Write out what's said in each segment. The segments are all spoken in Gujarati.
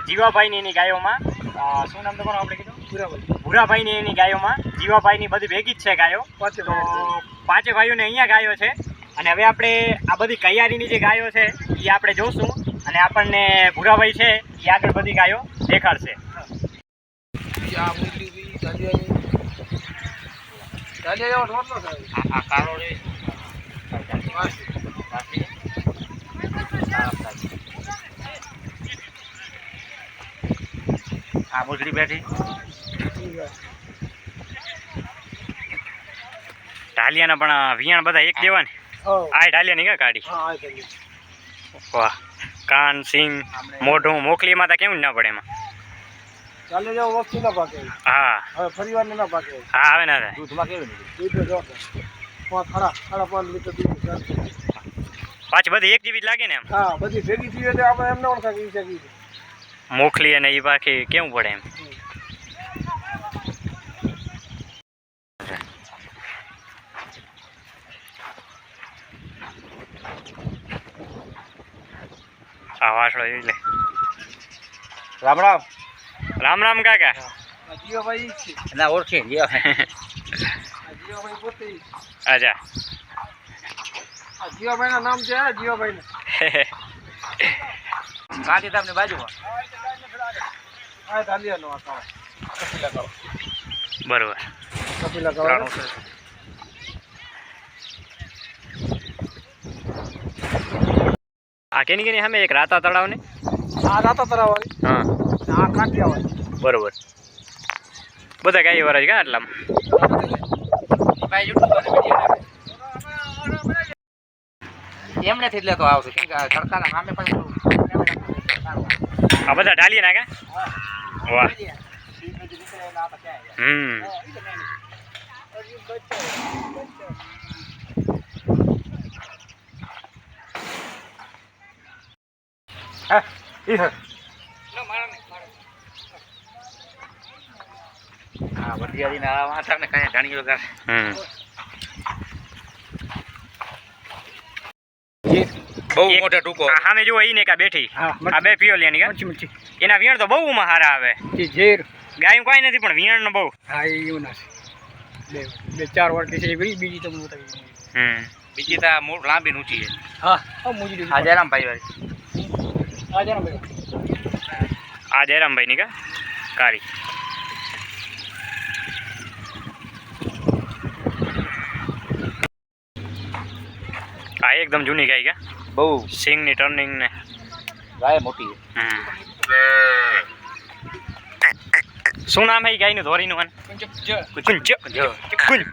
જીવાભાઈની એની ગાયોમાં શું નામ તમારું આપણે કીધું ભૂરાભાઈની એની ગાયોમાં જીવાભાઈની બધી ભેગી જ છે ગાયો. તો પાંચે ભાઈઓને અહીંયા ગાયો છે. અને હવે આપણે આ બધી કૈયારીની જે ગાયો છે એ આપણે જોશું અને આપણને ભૂરાભાઈ છે એ આગળ બધી ગાયો દેખાડશે. આ મુજરી બેઠી ઢાલિયાના પણ વિયાણ બધા એક જેવા ને. આ ઢાલિયા ની કાઢી. વાહ, કાન સિંગ મોઢું મોકલીમાં તો કેવું ના પડે એમાં. હા હવે ફરીવાર ના પાકે. હા આવે ના થાય. દૂધમાં કેવું પાછી બધી એક જેવી જ લાગે ને એમ. હા બધી ભેગી થઈ એટલે આપણે એમને ઓળખાવી શકીએ. મોકલી અને એ બાકી કેવું પડે એમ. આ વાસળો એટલે રામ રામ. રામ રામ કાકા. જીવાભાઈ ના ઓળખે. જીવાભાઈ પોતે. અચ્છા જીવાભાઈ ના નામ છે. જીવાભાઈ કાંતિ તાપની બાજુમાં. બરોબર. આ કેની કેની સામે એક રાતા તળાવ ને. આ રાતા તળાવ વાળી. હા આ કાંઠિયા વાળી. બરોબર. બધા ગાય વાળા જ કા આટલામાં. એમને થી લેતો આવશે કેમ કે તડકાના સામે પણ આ બધા ડાલી નાખે. વાહ. હા વડિયાળી ના માથા ને કાંઈ ઢાણી વગર. બહુ મોટો ટૂંકો. સામે જો ઈ ને કા બેઠી. આ બે પિયોલિયાની કા એના વિયણ તો બહુ હારા આવે. ઝેર ગાયું કોઈ નથી પણ વિયણ નો બહુ. હા એવું ના છે. બે ચાર વર્ષથી છે બીજી તો બતાવી. બીજી તો લાંબી ઊંચી છે. હા મુજરી. આ જયરામભાઈ વાળી. આ જયરામભાઈ ની કા કારી. આ એકદમ જૂની ગાય કા. બહુ સિંગ ની ટર્નિંગ ને ગાય મોટી છે. શું નામ હે ગાય નું ધોરી નું? કુંજ.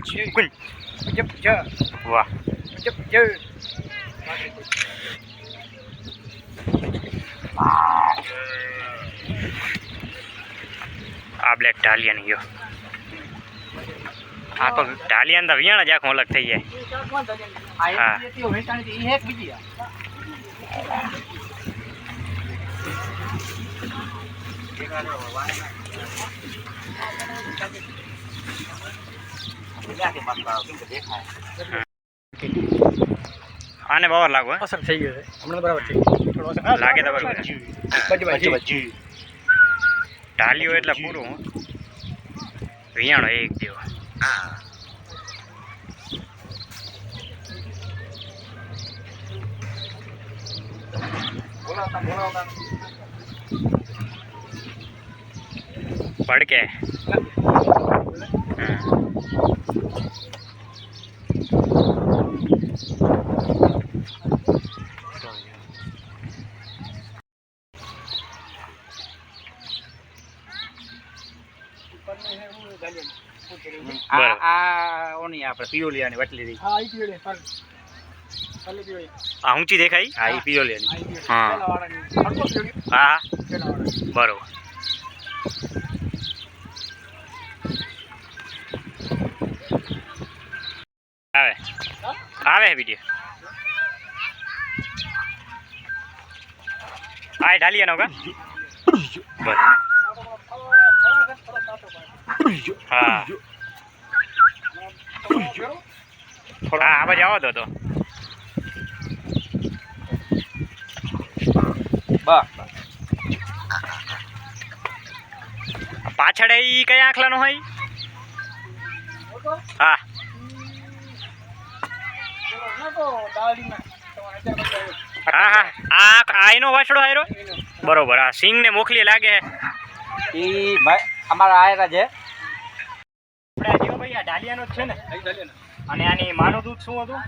વાહ. આ બ્લેક ઢાલિયા ની ગયો. આ તો ઢાલિયા તો વિયાણ જ આખું અલગ થઈ જાય. હા આને બરાબર લાગુ. અસર થઈ ગયો છે હમણાં. બરાબર થઈ ગયું લાગે તો બરાબર. ઢાલિયો એટલે પૂરું વિયાણો એક જેવો. પડકે આપણે પિયોલિયાની વટલી રહી. આ ઊંચી દેખાય. હા એ પિયોલિયાની. હા હા બરોબર. આવે આવે વિડીયો. આ ઢાલિયાનો કા. બસ હા થોડા આ બાજુ આવો તો બસ પાછળ એ કયા આખલાનો હોય? હા હા હા આ એનો વાછડો હાયરો બરોબર. હા સિંગ ને મોકલી લાગે ઈ ભાઈ અમારા આયરા છે. આપણે જીવો ભાઈ આ ઢાલિયાનો જ છે ને? અને આની માનું દૂધ શું હતું?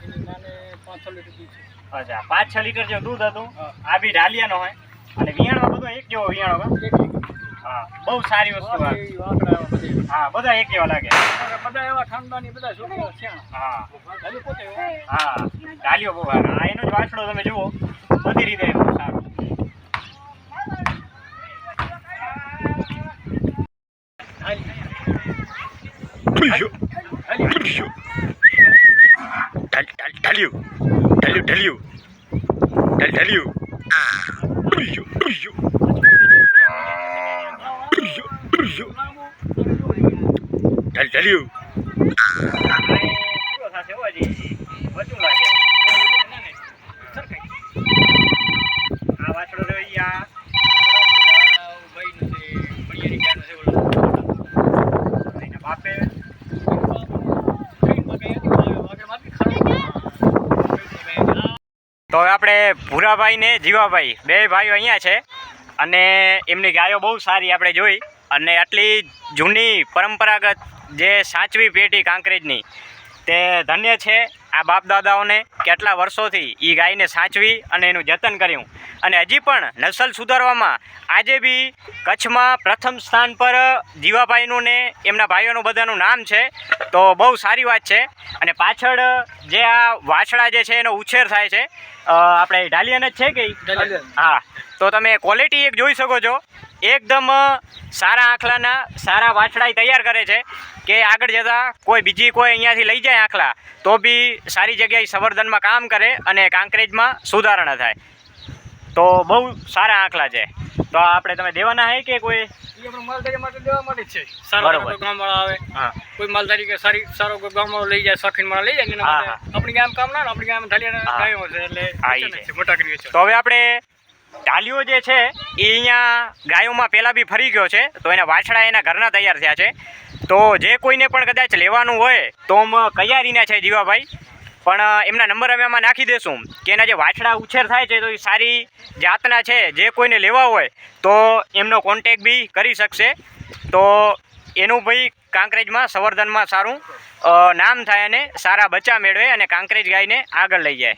5-6 લીટર દૂધ છે. અચ્છા 5-6 લીટર જેવું દૂધ હતું. આ બી ઢાલિયાનો હોય અને વિયાણમાં બધો એક જેવો વિયાણો. હા બહુ સારી વસ્તુ. હા બધા એક જેવા લાગે. બધા એવા ઠંડાની બધા છોકરા છે. હા હા ઢાલિયો બહુ સારો. આ એનો જ વાછડો તમે જુઓ બધી રીતે બહુ સારો. તો હવે આપણે ભૂરાભાઈ ને જીવાભાઈ બે ભાઈઓ અહીંયા છે અને એમની ગાયો બહુ સારી આપણે જોઈ. અને આટલી જૂની પરંપરાગત જે સાચવી પેઢી કાંકરેજની તે ધન્ય છે આ બાપ દાદાઓને કેટલા વર્ષોથી એ ગાયને સાચવી અને એનું જતન કર્યું. અને હજી પણ નસલ સુધારવામાં આજે બી કચ્છમાં પ્રથમ સ્થાન પર જીવાભાઈનું ને એમના ભાઈઓનું બધાનું નામ છે. તો બહુ સારી વાત છે. અને પાછળ જે આ વાછડા જે છે એનો ઉછેર થાય છે આપણે ઢાલિયાને જ છે કે? હા તો તમે ક્વોલિટી એક જોઈ શકો છો. એકદમ સારા આખલાના સારા વાછડા તૈયાર કરે છે કે આગળ જતાં કોઈ બીજી કોઈ અહીંયાથી લઈ જાય આખલા તો બી સારી જગ્યાએ સંવર્ધનમાં કામ કરે અને કાંકરેજમાં સુધારણા થાય. તો બહુ સારા આખલા છે. તો આપણે તમે દેવાના હે કે કોઈ? માલધારી માટે દેવા માટે છે. સારા ગામવાળા આવે. હા કોઈ માલધારી કે સારો કોઈ ગામવાળો લઈ જાય શોખીન માળ લઈ જાય આપણી ગામ કામ ના આપણી ગામ ઢાલિયા ગાયો છે એટલે મોટા કરીએ છીએ. તો હવે આપણે ઢાલિયો જે છે એ અહીંયા ગાયોમાં પહેલાં બી ફરી ગયો છે. તો એના વાછડા એના ઘરના તૈયાર થયા છે. તો જે કોઈને પણ કદાચ લેવાનું હોય તો કૈયારીના છે જીવાભાઈ પણ એમના નંબર અમે આમાં નાખી દઈશું કે એના જે વાછડા ઉછેર થાય છે તો એ સારી જાતના છે. જે કોઈને લેવા હોય તો એમનો કોન્ટેક બી કરી શકશે. તો એનું ભાઈ કાંકરેજમાં સંવર્ધનમાં સારું નામ થાય અને સારા બચ્ચા મેળવે અને કાંકરેજ ગાયને આગળ લઈ જાય.